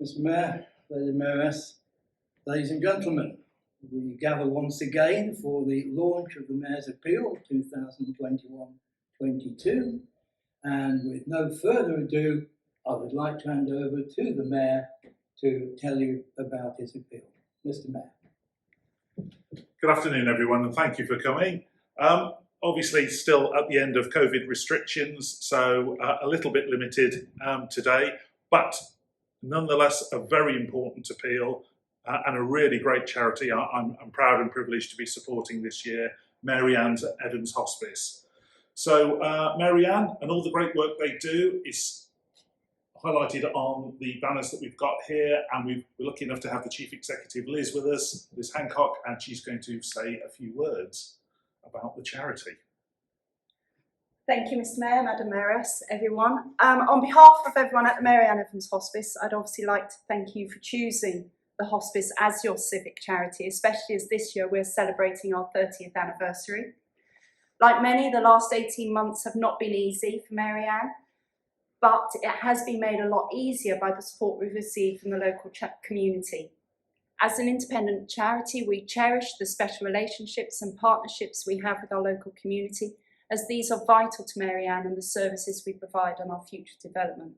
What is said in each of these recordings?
Mr. Mayor, Lady Mayoress, ladies and gentlemen, we gather once again for the launch of the Mayor's Appeal 2021-22, and with no further ado, I would like to hand over to the Mayor to tell you about his appeal. Mr. Mayor. Good afternoon, everyone, and thank you for coming. Obviously, still at the end of COVID restrictions, so a little bit limited today, but nonetheless a very important appeal and a really great charity I'm proud and privileged to be supporting this year, Mary Ann's Evans Hospice. So Mary Ann and all the great work they do is highlighted on the banners that we've got here, and we're lucky enough to have the Chief Executive Liz with us, Liz Hancock, and she's going to say a few words about the charity. Thank you, Mr. Mayor, Madam Mayoress, everyone. On behalf of everyone at the Mary Ann Evans Hospice, I'd obviously like to thank you for choosing the hospice as your civic charity, especially as this year we're celebrating our 30th anniversary. Like many, the last 18 months have not been easy for Mary Ann, but it has been made a lot easier by the support we've received from the local community. As an independent charity, we cherish the special relationships and partnerships we have with our local community, as these are vital to Mary Ann and the services we provide on our future development.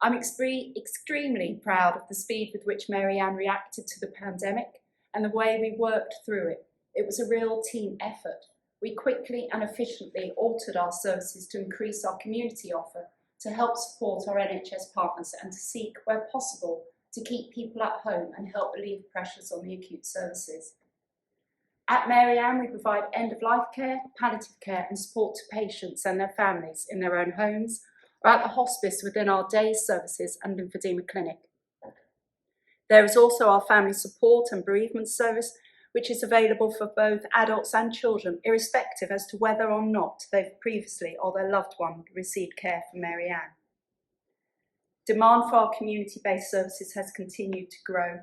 I'm extremely proud of the speed with which Mary Ann reacted to the pandemic and the way we worked through it. It was a real team effort. We quickly and efficiently altered our services to increase our community offer, to help support our NHS partners and to seek, where possible, to keep people at home and help relieve pressures on the acute services. At Mary Ann, we provide end-of-life care, palliative care and support to patients and their families in their own homes or at the hospice within our day services and lymphedema clinic. There is also our family support and bereavement service, which is available for both adults and children, irrespective as to whether or not they've previously or their loved one received care from Mary Ann. Demand for our community-based services has continued to grow.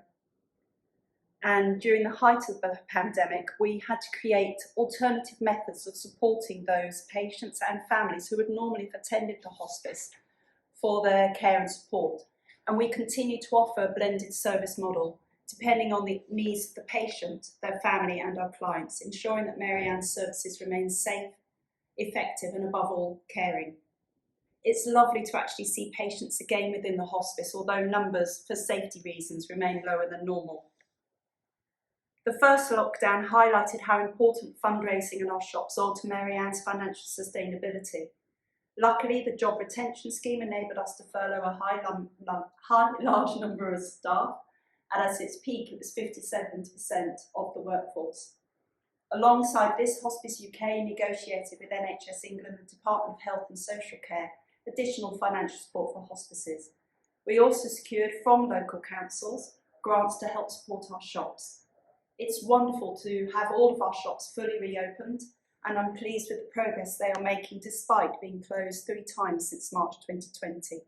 And during the height of the pandemic, we had to create alternative methods of supporting those patients and families who would normally have attended the hospice for their care and support. And we continue to offer a blended service model depending on the needs of the patient, their family and our clients, ensuring that Mary Ann's services remain safe, effective and above all, caring. It's lovely to actually see patients again within the hospice, although numbers for safety reasons remain lower than normal. The first lockdown highlighted how important fundraising in our shops are to Mary Ann's financial sustainability. Luckily, the job retention scheme enabled us to furlough a large number of staff, and at its peak it was 57% of the workforce. Alongside this, Hospice UK negotiated with NHS England and Department of Health and Social Care additional financial support for hospices. We also secured from local councils grants to help support our shops. It's wonderful to have all of our shops fully reopened, and I'm pleased with the progress they are making despite being closed 3 times since March 2020.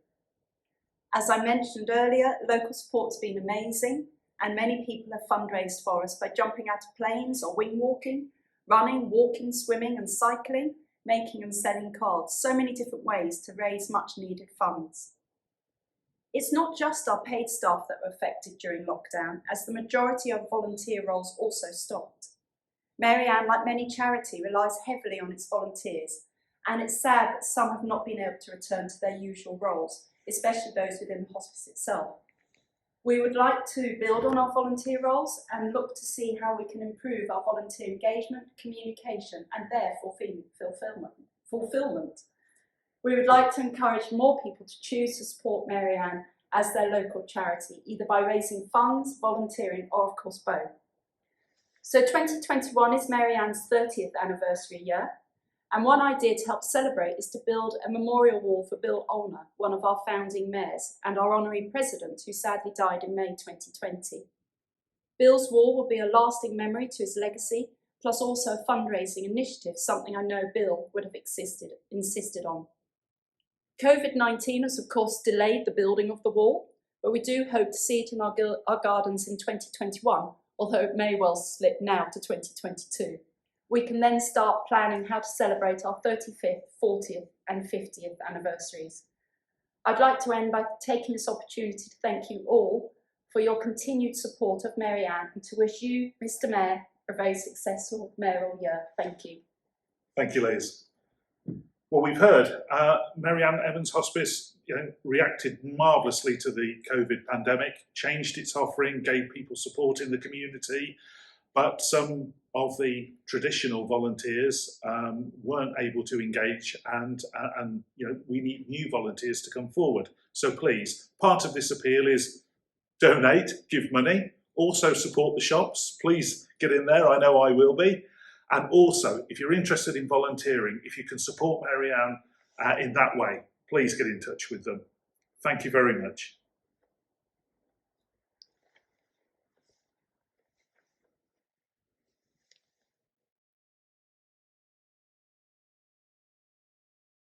As I mentioned earlier, local support has been amazing, and many people have fundraised for us by jumping out of planes or wing walking, running, walking, swimming and cycling, making and selling cards, so many different ways to raise much needed funds. It's not just our paid staff that were affected during lockdown, as the majority of volunteer roles also stopped. Mary Ann, like many charity, relies heavily on its volunteers, and it's sad that some have not been able to return to their usual roles, especially those within the hospice itself. We would like to build on our volunteer roles and look to see how we can improve our volunteer engagement, communication and their fulfilment. We would like to encourage more people to choose to support Mary Ann as their local charity, either by raising funds, volunteering or of course both. So 2021 is Mary Ann's 30th anniversary year, and one idea to help celebrate is to build a memorial wall for Bill Olner, one of our founding mayors and our honorary president who sadly died in May 2020. Bill's wall will be a lasting memory to his legacy, plus also a fundraising initiative, something I know Bill would have insisted on. COVID-19 has of course delayed the building of the wall, but we do hope to see it in our gardens in 2021, although it may well slip now to 2022. We can then start planning how to celebrate our 35th, 40th and 50th anniversaries. I'd like to end by taking this opportunity to thank you all for your continued support of Mary Ann and to wish you, Mr Mayor, a very successful mayoral year. Thank you. Thank you, Liz. Well, we've heard Mary Ann Evans Hospice reacted marvellously to the COVID pandemic, changed its offering, gave people support in the community, but some of the traditional volunteers weren't able to engage, and we need new volunteers to come forward. So please, part of this appeal is donate, give money, also support the shops. Please get in there, I know I will be. And also, if you're interested in volunteering, if you can support Mary Ann in that way, please get in touch with them. Thank you very much.